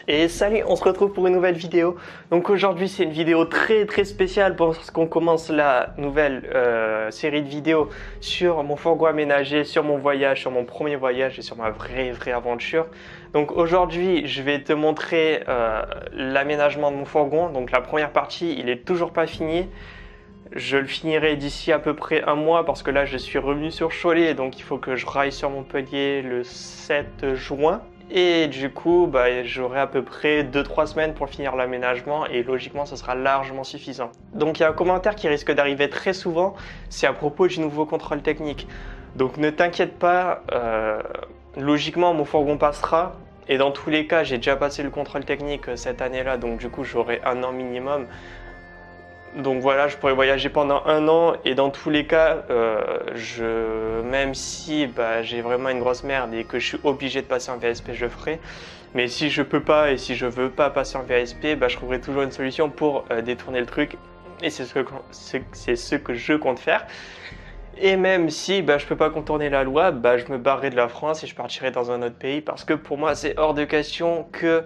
Et salut, on se retrouve pour une nouvelle vidéo. Donc aujourd'hui c'est une vidéo très spéciale parce qu'on commence la nouvelle série de vidéos sur mon fourgon aménagé, sur mon voyage, sur mon premier voyage et sur ma vraie aventure. Donc aujourd'hui je vais te montrer l'aménagement de mon fourgon. Donc la première partie, il est toujours pas fini. Je le finirai d'ici à peu près un mois parce que là je suis revenu sur Cholet, donc il faut que je raille sur Montpellier le 7 juin. Et du coup, j'aurai à peu près 2-3 semaines pour finir l'aménagement et logiquement, ce sera largement suffisant. Donc il y a un commentaire qui risque d'arriver très souvent, c'est à propos du nouveau contrôle technique. Donc ne t'inquiète pas, logiquement mon fourgon passera. Et dans tous les cas, j'ai déjà passé le contrôle technique cette année-là, donc du coup j'aurai un an minimum. Donc voilà, je pourrais voyager pendant un an et dans tous les cas, même si j'ai vraiment une grosse merde et que je suis obligé de passer en VSP, je le ferai. Mais si je peux pas et si je veux pas passer en VSP, je trouverai toujours une solution pour détourner le truc. Et c'est ce que je compte faire. Et même si je peux pas contourner la loi, je me barrerai de la France et je partirai dans un autre pays parce que pour moi c'est hors de question que...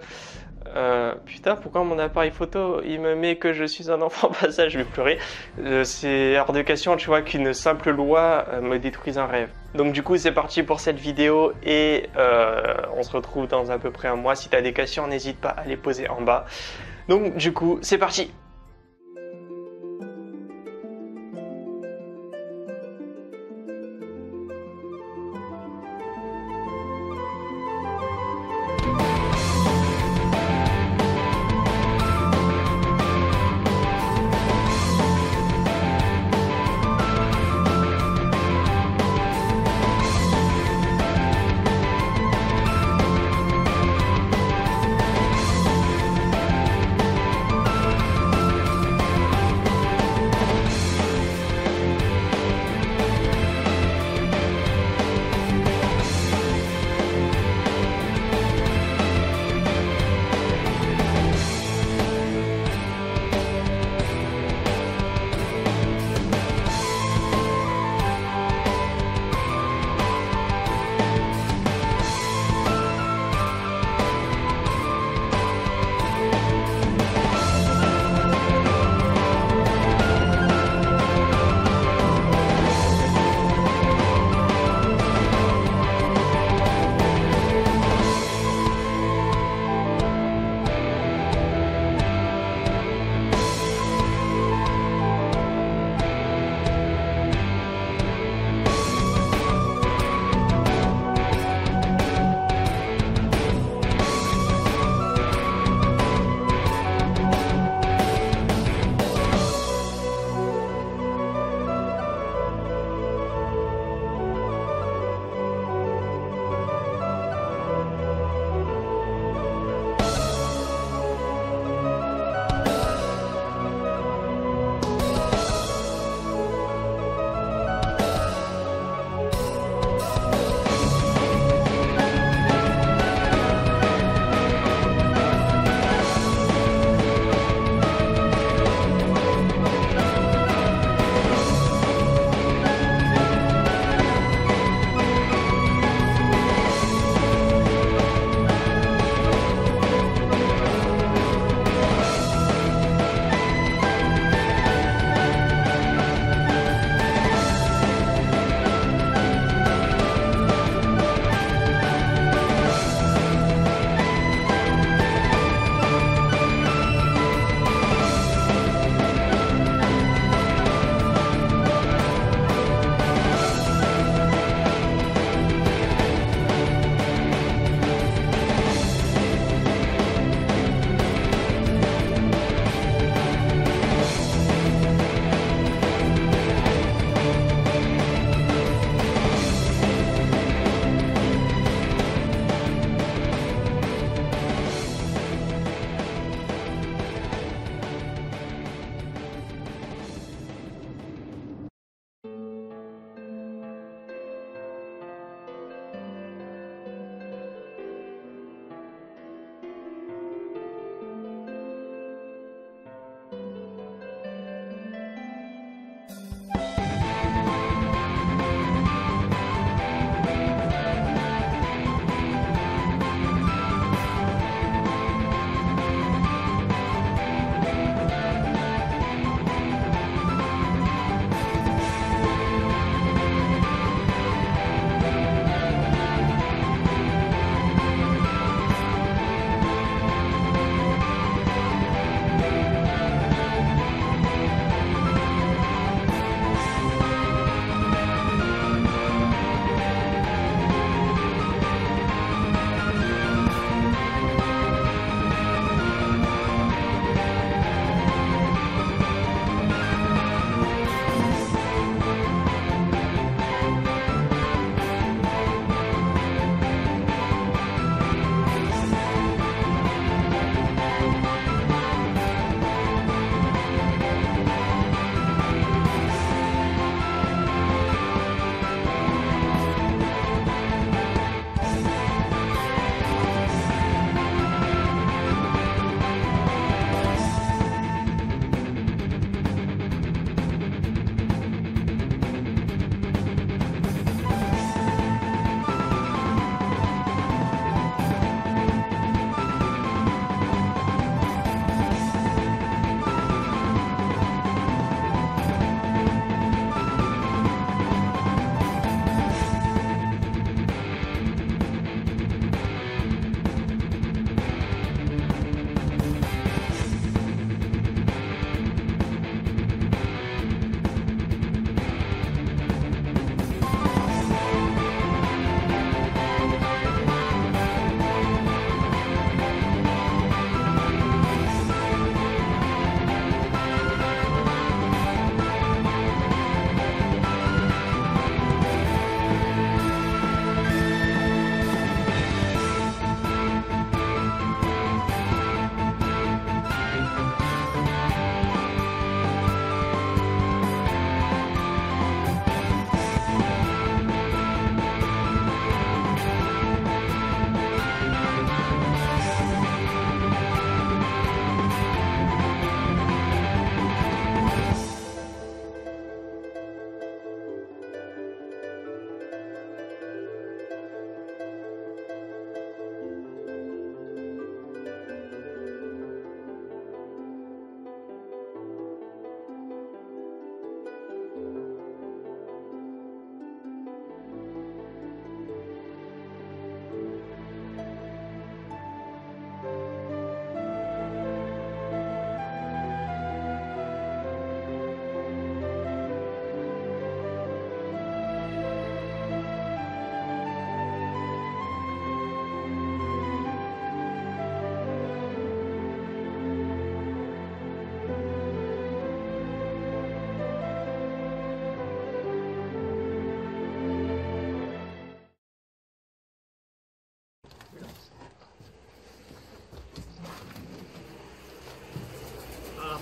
putain, pourquoi mon appareil photo il me met que je suis un enfant? Ça, je vais pleurer. C'est hors de question, tu vois, qu'une simple loi me détruise un rêve. Donc du coup, c'est parti pour cette vidéo et on se retrouve dans à peu près un mois. Si tu as des questions, n'hésite pas à les poser en bas. Donc du coup, c'est parti.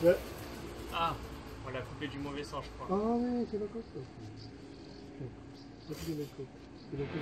Ouais. Ah, on l'a coupé du mauvais sens, je crois. Ah ouais, c'est la côte. C'est la côte. C'est la côte.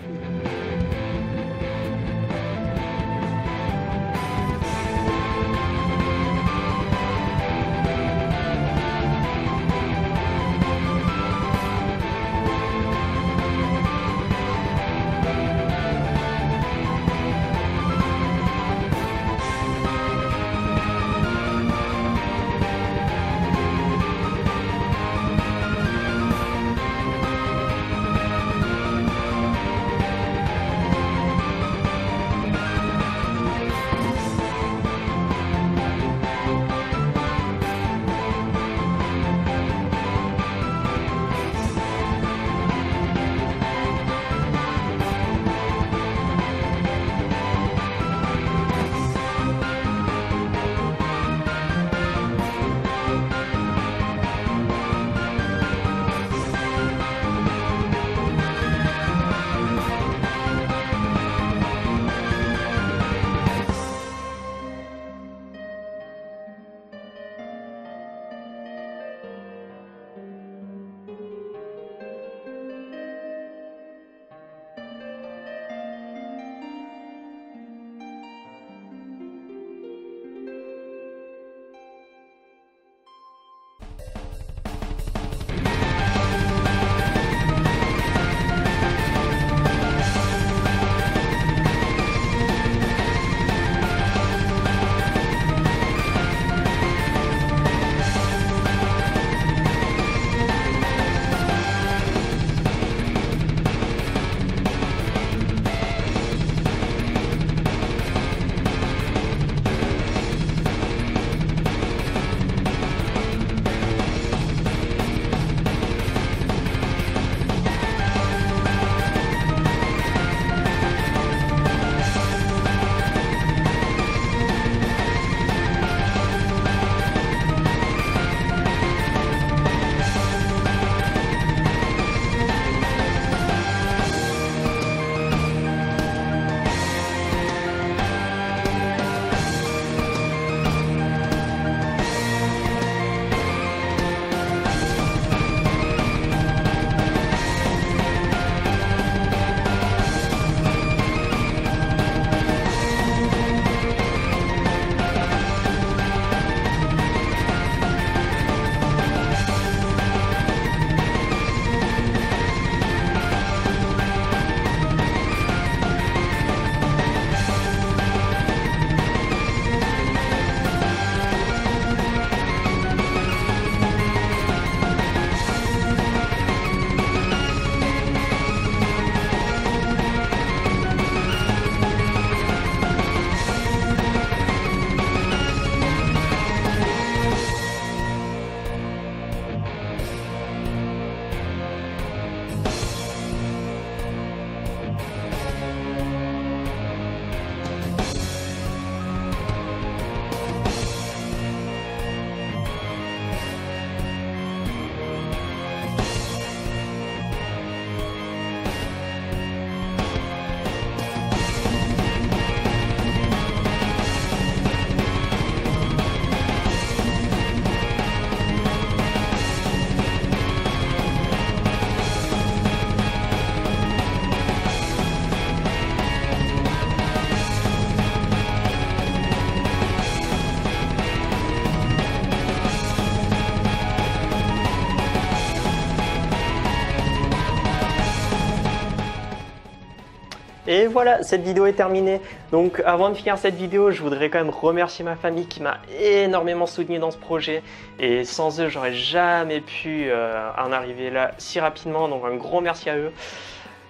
Et voilà, cette vidéo est terminée. Donc avant de finir cette vidéo, je voudrais quand même remercier ma famille qui m'a énormément soutenu dans ce projet. Et sans eux, j'aurais jamais pu en arriver là si rapidement. Donc un gros merci à eux.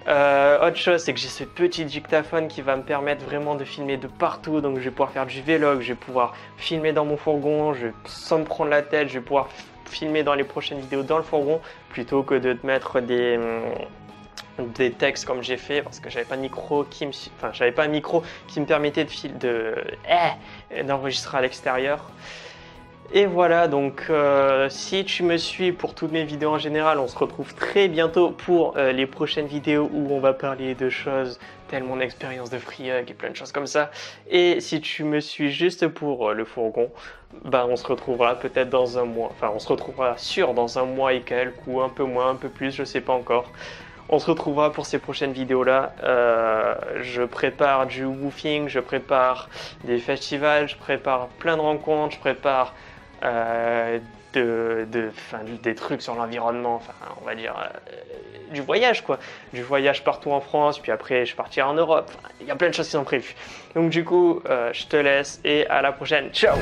Autre chose, c'est que j'ai ce petit dictaphone qui va me permettre vraiment de filmer de partout. Donc je vais pouvoir faire du vlog, je vais pouvoir filmer dans mon fourgon, sans me prendre la tête, je vais pouvoir filmer dans les prochaines vidéos dans le fourgon plutôt que de te mettre des textes comme j'ai fait parce que j'avais pas de micro qui me, j'avais pas un micro qui me permettait d'enregistrer à l'extérieur. Et voilà, donc si tu me suis pour toutes mes vidéos en général, on se retrouve très bientôt pour les prochaines vidéos où on va parler de choses telles mon expérience de FreeHug et plein de choses comme ça. Et si tu me suis juste pour le fourgon, bah on se retrouvera peut-être dans un mois, enfin on se retrouvera sûr dans un mois et quelques ou un peu moins, un peu plus, je sais pas encore. On se retrouvera pour ces prochaines vidéos-là. Je prépare du woofing, je prépare des festivals, je prépare plein de rencontres, je prépare des trucs sur l'environnement, enfin on va dire du voyage quoi. Du voyage partout en France, puis après je partirai en Europe. Enfin, il y a plein de choses qui sont prévues. Donc du coup, je te laisse et à la prochaine. Ciao!